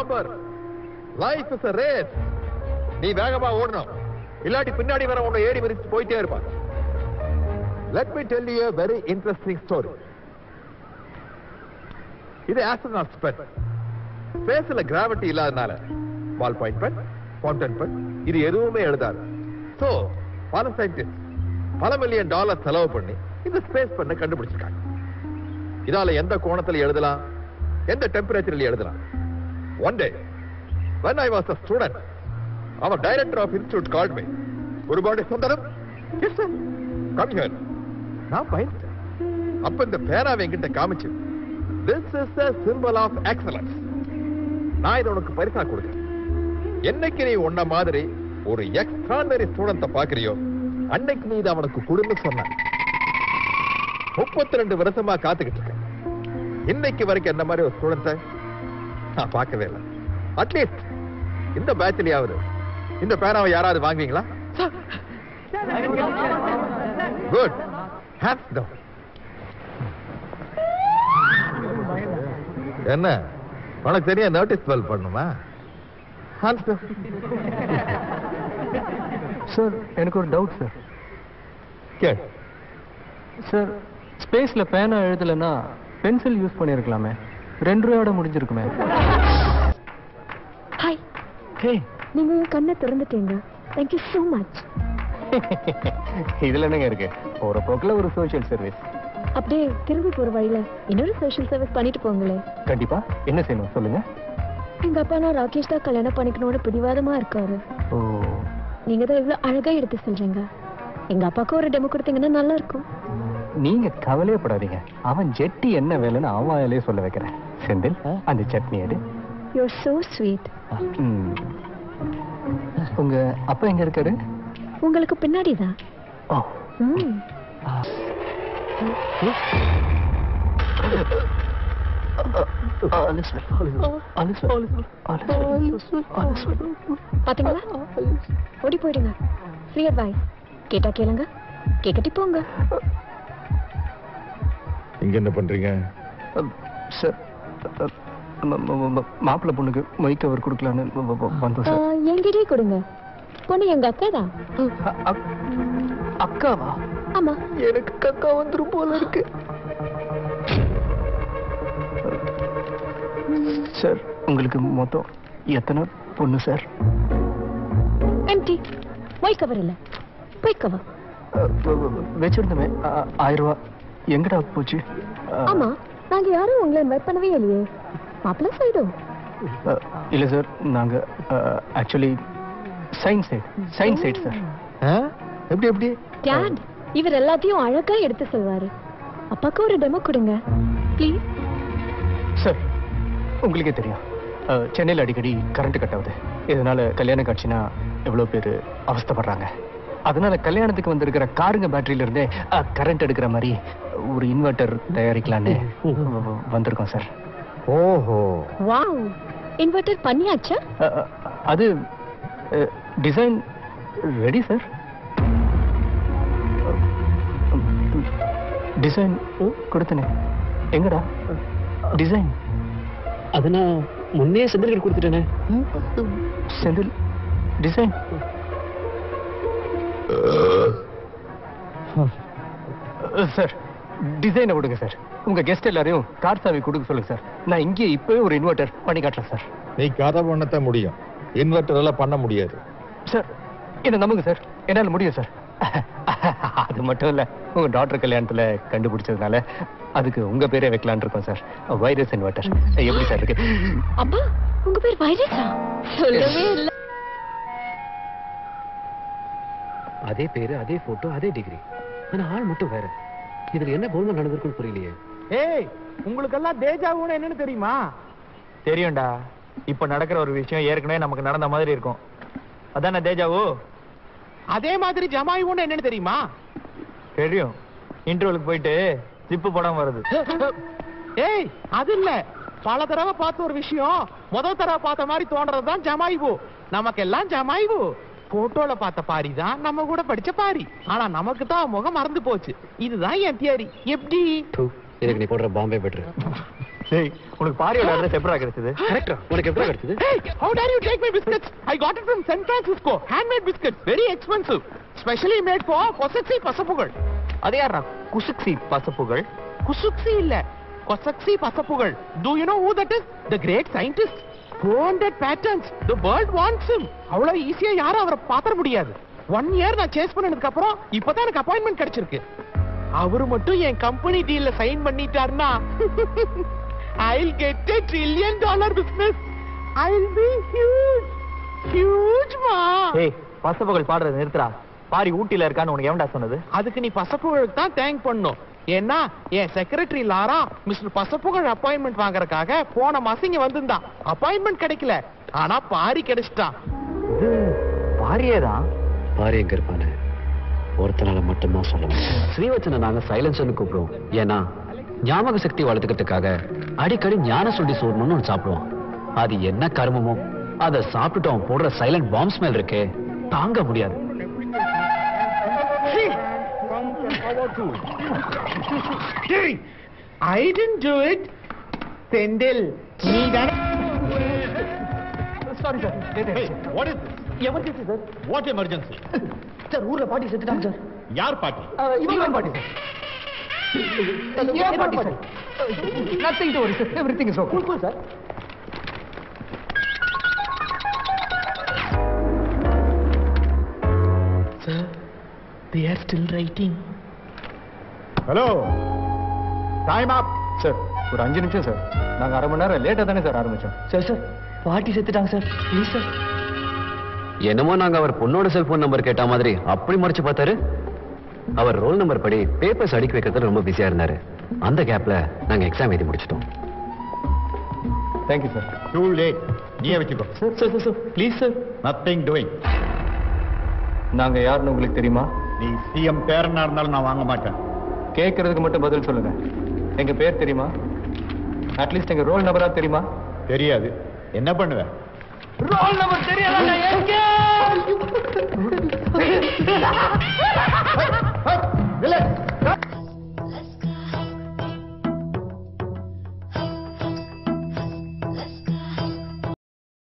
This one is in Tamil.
Remember, life is a race. நீ வேகமா ஓடணும், இல்லாட்டி பின்னாடி வர உன்னை ஏறி மிதிச்சு போயிட்டே இருப்பான். Let me tell you a very interesting story. இது astronaut pen. ஸ்பேஸ்ல கிராவிட்டி இல்லாதனால ball point pen, fountain pen இது எதுவுமே எழுதாது. சோ பல சயின்டிஸ்ட் பல மில்லியன் டாலர் செலவு பண்ணி இந்த ஸ்பேஸ் பென்னை கண்டுபிடிச்சிருக்காங்க. இதால எந்த கோணத்துல எழுதலாம், எந்த டெம்பரேச்சர்ல எழுதலாம். One day when I was a student, our director of institute called me. Gurubadi Sundaram, yes sir, come here. நான் பயந்துட்டேன். அப்ப இந்த பேனாவை என்கிட்ட காமிச்சு, this is a symbol of excellence. நான் இதை உனக்கு பரிசா கொடுக்கிறேன். என்னைக்கு நீ உன்ன மாதிரி ஒரு எக்ஸ்ட்ரானரி ஸ்டூடெண்ட பாக்குறியோ அன்னைக்கு நீ இதை அவனுக்கு கொடுன்னு சொன்ன. 32 வருஷமா காத்துக்கிட்டு இருக்கேன். இன்னைக்கு வரைக்கும் என்ன மாதிரி ஒரு ஸ்டூடெண்ட நான் பார்க்கவே இல்லை. அட்லீஸ்ட் இந்த பேட்ச்லயாவது இந்த பேனாவை யாராவது வாங்குவீங்களா? Good, hands down. என்ன உனக்கு தெரியும் நோட்டீஸ் பால் பண்ணுமா? Hands down. சார் எனக்கு ஒரு டவுட் சார். கேள் சார், ஸ்பேஸ்ல பேனா எழுதலைன்னா பென்சில் யூஸ் பண்ணியிருக்கலாமே, 2 ரூபாயோட முடிஞ்சிருக்குமே. ஹாய். ஹே, நீங்க என் கண்ணை திறந்துட்டீங்க. Thank you so much. இதுல என்னங்க இருக்கு, போற போக்குல ஒரு சோஷியல் சர்வீஸ். அப்படியே திரும்பி போற வழியில இன்னொரு சோஷியல் சர்வீஸ் பண்ணிட்டு போங்களே. கண்டிப்பா. என்ன செய்யணும் சொல்லுங்க. எங்க அப்பா நான் ராகேஷ் தான் கல்யாணம் பண்ணிக்கணும்னு பிடிவாதமா இருக்காரு. ஓ, நீங்க தான் இவ்வளவு அழகா எடுத்து சொல்றீங்க. எங்க அப்பாவுக்கு ஒரு டெமோ கொடுத்தீங்கன்னா நல்லா இருக்கும். நீங்க கவலையே படாதீங்க, அவன் ஜெட்டி என்ன வேலைன்னு அவன் வாயிலே சொல்ல வைக்கிறேன். செந்தில், அந்த சட்னி எடு. You're so sweet. உங்க அப்பா எங்க இருக்காரு? உங்களுக்கு பின்னாடிதான். ஓ. பாத்தீங்களா, ஓடி போயிடுங்க. ஃப்ரீ அட்வைஸ் கேட்டா கேளுங்க, கேக்கட்டி போங்க. இங்க என்ன பண்றீங்க? சார், மாப்பிள்ளை பொண்ணுக்கு மைக் கவர் கொடுக்கலான்னு வந்தோம் சார். என்கிட்டயே கொடுங்க. பொண்ணு எங்க அக்கா தான். அக்காவா? ஆமா. எனக்கு அக்கா வந்துரும் போல இருக்கு. சார், உங்களுக்கு மொத்தம் எத்தனை பொண்ணு சார்? எம்டி. மைக் கவர் இல்ல, மைக் கவர் வச்சிருந்தமே 1000 ரூபாய் எங்கடா போச்சு? ஆமா, நாங்க யாரும் உங்களை இன்வைட் பண்ணவே இல்லையே. மாப்பிள்ளை சைடு இல்ல சார், நாங்க ஆக்சுவலி சயின்ஸ் சைட் சார். எப்படி எப்படி? டாட், இவர் எல்லாத்தையும் அழகா எடுத்து சொல்வாரு. அப்பாக்கு ஒரு டெமோ கொடுங்க ப்ளீஸ். சார், உங்களுக்கே தெரியும் சென்னையில் அடிக்கடி கரண்ட் கட் ஆகுது. இதனால கல்யாண காட்சினா எவ்வளவு பேர் அவஸ்தைப்படுறாங்க. அதனால கல்யாணத்துக்கு வந்திருக்கிற காருங்க பேட்டரியில இருந்தே கரண்ட் எடுக்கிற மாதிரி ஒரு இன்வெர்டர் தயாரிக்கலான்னு வந்திருக்கோம் சார். ஓஹோ, வாவ். இன்வெர்டர் பண்ணியாச்சா? அது டிசைன் ரெடி சார். டிசைன் கொடுத்தனே, எங்கடா டிசைன்? அது நான் முன்னே செந்தில் கொடுத்துட்டேனே. செந்தில் டிசைன்? சார், டிசைனை விடுங்க சார். உங்க கெஸ்ட் எல்லாரையும் கார் சாவி கொடுக்க சொல்லுங்க சார். நான் இங்கே இப்பவே ஒரு இன்வெர்டர் பண்ணி காட்டுறேன் சார். நீ கதை பண்ணத்தான் முடியும், இன்வெர்டர் எல்லாம் பண்ண முடியாது. சார், என்ன நம்புங்க சார், என்னால முடியும் சார். அது மட்டும் இல்ல, உங்க டாக்டர் கல்யாணத்துல கண்டுபிடிச்சதுனால அதுக்கு உங்க பேரே வைக்கலான்னு இருக்கோம் சார். Virus inverter. எப்படி சார் இருக்கு? அப்பா, உங்க பேர் வைரஸா? சொல்லவே இல்ல. அதே பேரு, அதே போட்டோ, அதே டிகிரி, ஆனா ஆள் மட்டும் வேற. இதுல என்ன கோல்மால் நடந்திருக்குன்னு புரியலையே. ஏய், உங்களுக்கு எல்லாம் தேஜாவுன்னு என்னன்னு தெரியுமா? தெரியும்டா. இப்ப நடக்கிற ஒரு விஷயம் ஏற்கனவே நமக்கு நடந்த மாதிரி இருக்கும். அதானே தேஜாவு? அதே மாதிரி ஜமாயுன்னு என்னன்னு தெரியுமா? தெரியும். இன்டர்வலுக்கு போயிட்டு ஜிப்பு படம் வருது. ஏய், அது இல்ல. பல தடவை பார்த்த ஒரு விஷயம் முதல் தடவை பார்த்த மாதிரி தோன்றதுதான் ஜமாய்வு. நமக்கெல்லாம் ஜமாய்வு போட்டோல பார்த்த பாரி தான் நம்ம கூட படிச்ச பாரி. ஆனா நமக்கு தான் முகம் மறந்து போச்சு. இதுதான் என் தியரி. எப்படி? இதுக்கு நீ போடுற பாம்பே பெட்ரு. டேய் உனக்கு பாரியோட அட்ரஸ் எப்படா கிடைச்சது? கரெக்டா? உனக்கு எப்படி கிடைச்சது? Hey, how dare you take my biscuits? I got it from San Francisco. Handmade biscuits, very expensive. Specially made for Kosaksi பசப்புகள். அது யாரா குசுக்சி பசப்புகள்? குசுக்சி இல்ல, Kosaksi பசப்புகள். Do you know who that is? The great scientist. 400 patents. The world wants him. அவ்வளவு ஈஸியா யாரும் அவரை பாத்திர முடியாது. 1 year நான் சேஸ் பண்ணதுக்கு அப்புறம் இப்பதான் எனக்கு அப்பாயின்மெண்ட் கிடைச்சிருக்கு. அவரு மட்டும் என் கம்பெனி டீல்ல சைன் பண்ணிட்டாருன்னா I'll get $1 trillion business. I'll be huge. Huge ma. ஏய் பசப்புகள் பாடுறது நிறுத்துறா. பாரி ஊட்டில இருக்கான்னு உனக்கு எவன்டா சொன்னது? அதுக்கு நீ பசப்புகளுக்கு தான் தேங்க் பண்ணணும். ஏன்னா என் செக்ரட்டரி லாரா மிஸ்டர் பசப்புகள் அப்பாயின்மெண்ட் வாங்குறதுக்காக போன மாசம் இங்க வந்திருந்தான். அப்பாயின்மெண்ட் கிடைக்கல, ஆனா பாரி கிடைச்சிட்டான். இது பாரியே தான். பாரி எங்க இருப்பானு ஒருத்தனால மட்டும்தான் சொல்ல முடியும். ஸ்ரீவச்சனை நாங்க சைலன்ஸ்னு கூப்பிடுவோம். ஏன்னா ஞாபக சக்தி வளர்த்துக்கிறதுக்காக அடிக்கடி ஞான சொல்லி சோறணும்னு ஒன்று சாப்பிடுவான். அது என்ன கர்மமோ அதை சாப்பிட்டுட்டு அவன் போடுற சைலண்ட் பாம் ஸ்மெல் இருக்கே, தாங்க முடியாது. I didn't do it. Senthil நீ தானே? Sorry sir. What is this? Emergency sir. What emergency? Sir ஊர்ல பாட்டி செத்துட்டாங்க சார். யார் பாட்டி? இவங்க பாட்டி சார். ஏன் பாட்டி sir? Nothing to worry sir. Everything is okay. Cool sir. Sir, they are still writing. Hello. Time up. Sir ஒரு 5 நிமிஷம் சார். நாங்க அரை மணி நேரம் லேட்டா தானே சார் ஆரம்பிச்சோம். சார் பாட்டி செத்துட்டாங்க சார். Please sir. என்னமோ நாங்க அவர் பொண்ணோட செல்போன் நம்பர் கேட்ட மாதிரி அப்படி மறைச்சு பார்த்தாரு. அவர் ரோல் நம்பர் படி பேப்பர்ஸ் அடிக்க வைக்கிறதுல ரொம்ப பிஸியா இருந்தாரு. அந்த கேப்ல நாங்க எக்ஸாம் எழுதி முடிச்சிட்டோம். Thank you sir. Too late. நீயே வச்சுக்கோ. Sir please sir. Nothing doing. நாங்க யாருன்னு உங்களுக்கு தெரியுமா? நீ சிஎம் பேரனா இருந்தாலும் நான் வாங்க மாட்டேன். கேட்கறதுக்கு மட்டும் பதில் சொல்லுங்க. எங்க பேர் தெரியுமா? அட்லீஸ்ட் எங்க ரோல் நம்பரா தெரியுமா? தெரியாது. என்ன பண்ணுவேன்? ரோல் நம்பர் தெரியாதா? எங்க